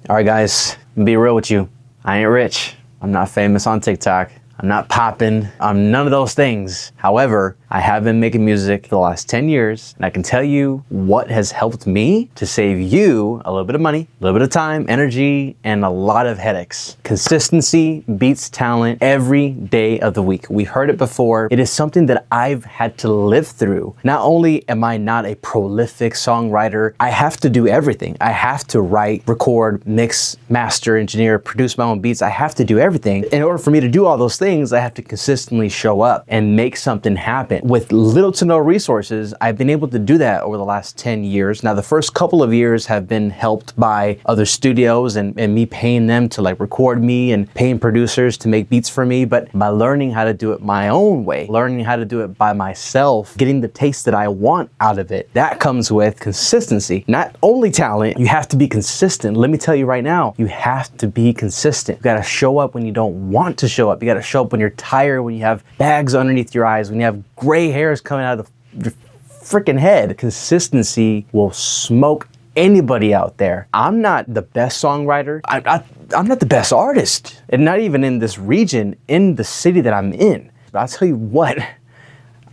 All right, guys, be real with you. I ain't rich. I'm not famous on TikTok. I'm not popping. I'm none of those things. However, I have been making music for the last 10 years, and I can tell you what has helped me to save you a little bit of money, a little bit of time, energy, and a lot of headaches. Consistency beats talent every day of the week. We've heard it before. It is something that I've had to live through. Not only am I not a prolific songwriter, I have to do everything. I have to write, record, mix, master, engineer, produce my own beats. I have to do everything. In order for me to do all those things, I have to consistently show up and make something happen. With little to no resources, I've been able to do that over the last 10 years. Now, the first couple of years have been helped by other studios and me paying them to like record me and paying producers to make beats for me. But by learning how to do it my own way, learning how to do it by myself, getting the taste that I want out of it, that comes with consistency. Not only talent, you have to be consistent. Let me tell you right now, you have to be consistent. You gotta show up when you don't want to show up. You gotta show up when you're tired, when you have bags underneath your eyes, when you have gray hairs coming out of your freaking head. Consistency will smoke anybody out there. I'm not the best songwriter. I'm not the best artist, and not even in this region, in the city that I'm in. But I'll tell you what,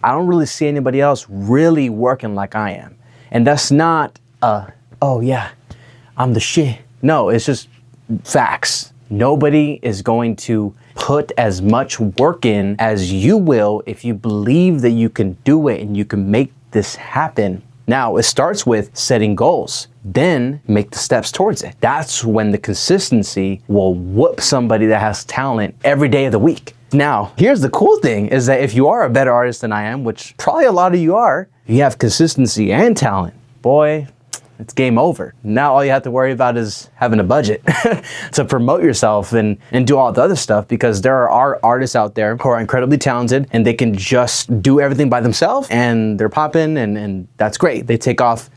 I don't really see anybody else really working like I am. And that's not oh yeah, I'm the shit. No, it's just facts. Nobody is going to put as much work in as you will if you believe that you can do it and you can make this happen. Now, it starts with setting goals, then make the steps towards it. That's when the consistency will whoop somebody that has talent every day of the week. Now, here's the cool thing is that if you are a better artist than I am, which probably a lot of you are, you have consistency and talent, boy, it's game over. Now all you have to worry about is having a budget to promote yourself and do all the other stuff, because there are artists out there who are incredibly talented and they can just do everything by themselves and they're popping and that's great. They take off.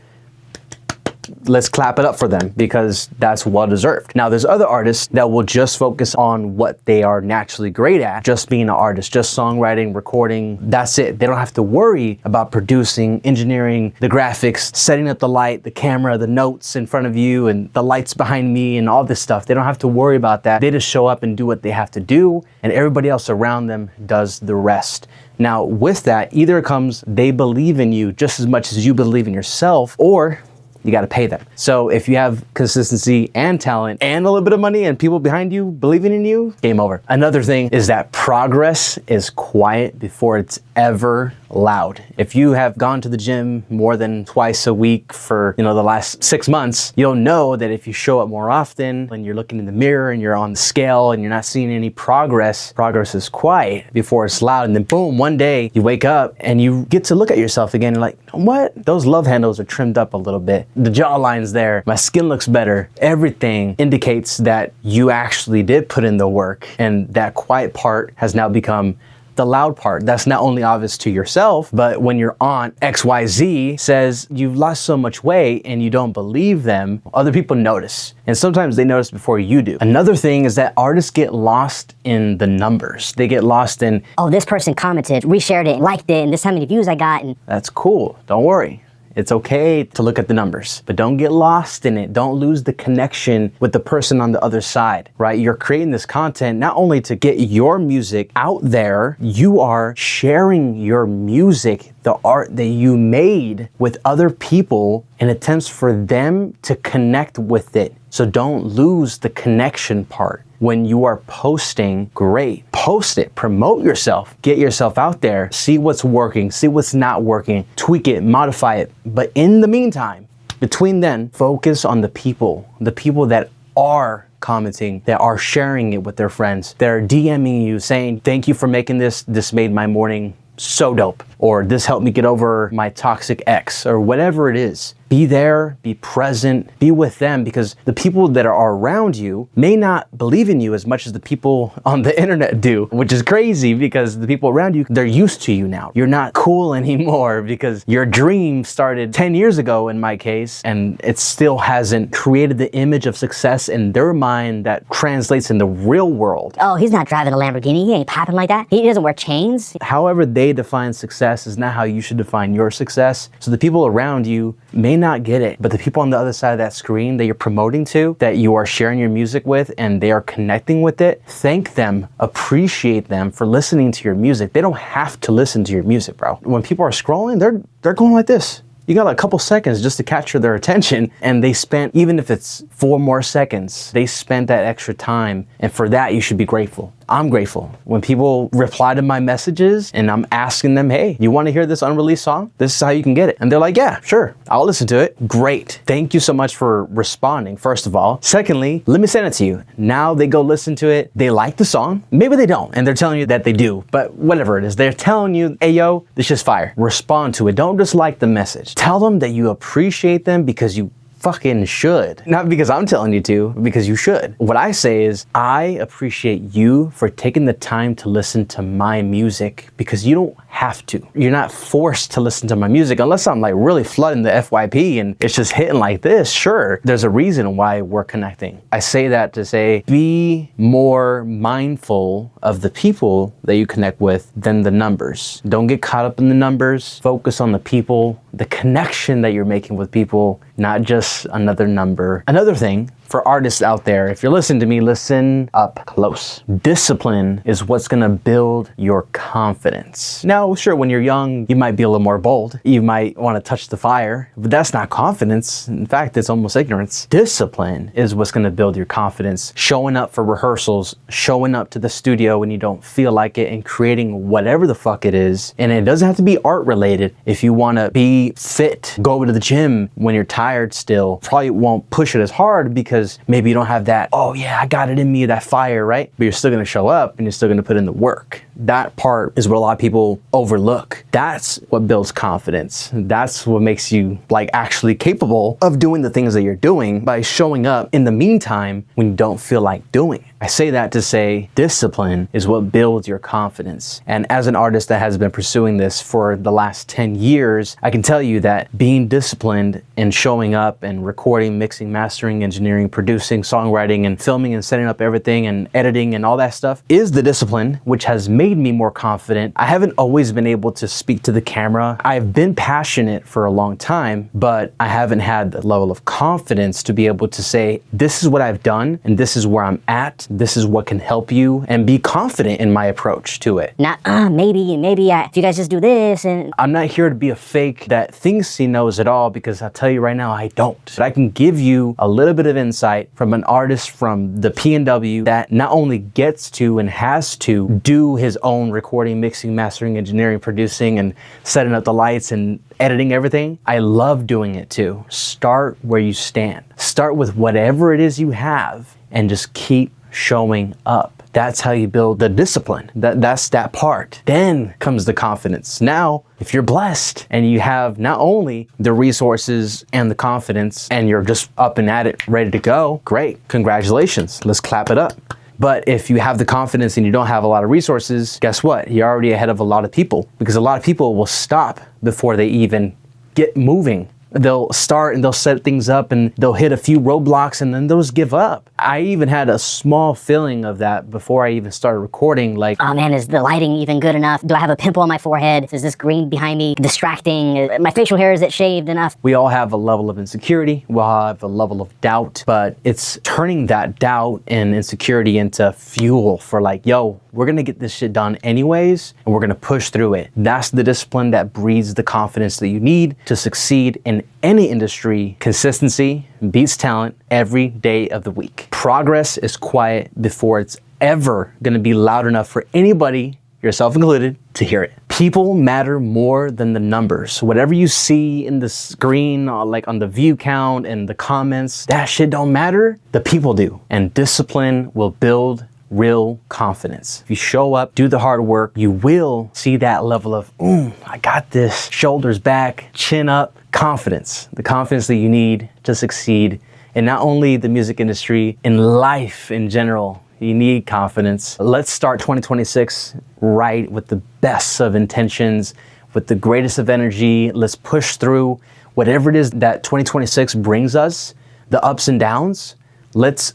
Let's clap it up for them because that's well deserved. Now there's other artists that will just focus on what they are naturally great at, just being an artist, just songwriting, recording, that's it. They don't have to worry about producing, engineering, the graphics, setting up the light, the camera, the notes in front of you and the lights behind me and all this stuff. They don't have to worry about that. They just show up and do what they have to do and everybody else around them does the rest. Now with that, either it comes they believe in you just as much as you believe in yourself, or you got to pay them. So if you have consistency and talent and a little bit of money and people behind you believing in you, game over. Another thing is that progress is quiet before it's ever loud. If you have gone to the gym more than twice a week for, the last 6 months, you'll know that if you show up more often and you're looking in the mirror and you're on the scale and you're not seeing any progress is quiet before it's loud. And then boom, one day you wake up and you get to look at yourself again. You're like, what? Those love handles are trimmed up a little bit. The jawline's there. My skin looks better. Everything indicates that you actually did put in the work, and that quiet part has now become the loud part. That's not only obvious to yourself, but when your aunt XYZ says you've lost so much weight and you don't believe them, other people notice. And sometimes they notice before you do. Another thing is that artists get lost in the numbers. They get lost in, oh, this person commented, reshared it, and liked it, and this is how many views I got. And that's cool. Don't worry. It's okay to look at the numbers, but don't get lost in it. Don't lose the connection with the person on the other side, right? You're creating this content not only to get your music out there, you are sharing your music, the art that you made, with other people in attempts for them to connect with it. So don't lose the connection part. When you are posting, great. Post it, promote yourself, get yourself out there, see what's working, see what's not working, tweak it, modify it. But in the meantime, between then, focus on the people that are commenting, that are sharing it with their friends, that are DMing you saying, thank you for making this. This made my morning so dope. Or this helped me get over my toxic ex, or whatever it is. Be there, be present, be with them, because the people that are around you may not believe in you as much as the people on the internet do, which is crazy because the people around you, they're used to you now. You're not cool anymore because your dream started 10 years ago in my case, and it still hasn't created the image of success in their mind that translates in the real world. Oh, he's not driving a Lamborghini, he ain't popping like that, he doesn't wear chains. However they define success is not how you should define your success. So the people around you may may not get it, but the people on the other side of that screen that you're promoting to, that you are sharing your music with, and they are connecting with it, thank them, appreciate them for listening to your music. They don't have to listen to your music, bro. When people are scrolling, they're going like this. You got a couple seconds just to capture their attention, and they spent, even if it's 4 more seconds, they spent that extra time, and for that you should be grateful. I'm grateful. When people reply to my messages and I'm asking them, hey, you want to hear this unreleased song? This is how you can get it. And they're like, yeah, sure, I'll listen to it. Great. Thank you so much for responding, first of all. Secondly, let me send it to you. Now they go listen to it. They like the song. Maybe they don't, and they're telling you that they do, but whatever it is, they're telling you, hey, yo, this is fire. Respond to it. Don't just like the message. Tell them that you appreciate them because you fucking should. Not because I'm telling you to, because you should. What I say is, I appreciate you for taking the time to listen to my music, because you don't have to. You're not forced to listen to my music unless I'm like really flooding the FYP and it's just hitting like this. Sure, there's a reason why we're connecting. I say that to say, be more mindful of the people that you connect with than the numbers. Don't get caught up in the numbers. Focus on the people, the connection that you're making with people, not just another number. Another thing for artists out there, if you're listening to me, listen up close. Discipline is what's gonna build your confidence. Now, sure, when you're young, you might be a little more bold. You might wanna touch the fire, but that's not confidence. In fact, it's almost ignorance. Discipline is what's gonna build your confidence. Showing up for rehearsals, showing up to the studio when you don't feel like it, and creating whatever the fuck it is. And it doesn't have to be art related. If you wanna be fit, go to the gym when you're tired still, probably won't push it as hard because maybe you don't have that, oh yeah, I got it in me, that fire, right? But you're still gonna show up and you're still gonna put in the work. That part is what a lot of people overlook. That's what builds confidence. That's what makes you like actually capable of doing the things that you're doing by showing up in the meantime when you don't feel like doing it. I say that to say discipline is what builds your confidence. And as an artist that has been pursuing this for the last 10 years, I can tell you that being disciplined and showing up and recording, mixing, mastering, engineering, producing, songwriting, and filming and setting up everything and editing and all that stuff is the discipline which has made me more confident. I haven't always been able to speak to the camera. I've been passionate for a long time, but I haven't had the level of confidence to be able to say, this is what I've done and this is where I'm at. This is what can help you, and be confident in my approach to it. Not, maybe if you guys just do this and... I'm not here to be a fake that thinks he knows it all, because I'll tell you right now, I don't. But I can give you a little bit of insight from an artist from the P&W that not only gets to and has to do his own recording, mixing, mastering, engineering, producing, and setting up the lights and editing everything. I love doing it too. Start where you stand. Start with whatever it is you have and just keep showing up. That's how you build the discipline. That's that part. Then comes the confidence. Now, if you're blessed and you have not only the resources and the confidence and you're just up and at it, ready to go, great. Congratulations. Let's clap it up. But if you have the confidence and you don't have a lot of resources, guess what? You're already ahead of a lot of people, because a lot of people will stop before they even get moving. They'll start and they'll set things up and they'll hit a few roadblocks and then they'll just give up. I even had a small feeling of that before I even started recording, like, oh man, is the lighting even good enough? Do I have a pimple on my forehead? Is this green behind me distracting? My facial hair, is it shaved enough? We all have a level of insecurity. We all have a level of doubt, but it's turning that doubt and insecurity into fuel for like, yo, we're gonna get this shit done anyways, and we're gonna push through it. That's the discipline that breeds the confidence that you need to succeed in any industry. Consistency beats talent every day of the week. Progress is quiet before it's ever gonna be loud enough for anybody, yourself included, to hear it. People matter more than the numbers. Whatever you see in the screen, like on the view count and the comments, that shit don't matter. The people do. And discipline will build real confidence. If you show up, do the hard work, you will see that level of, I got this, shoulders back, chin up, confidence. The confidence that you need to succeed in not only the music industry, in life in general. You need confidence. Let's start 2026 right with the best of intentions, with the greatest of energy. Let's push through whatever it is that 2026 brings us, the ups and downs. Let's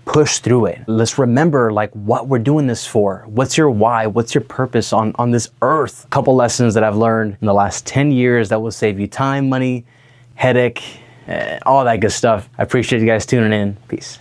push through it. Let's remember like what we're doing this for. What's your why? What's your purpose on this earth? A couple lessons that I've learned in the last 10 years that will save you time, money, headache, all that good stuff. I appreciate you guys tuning in. Peace.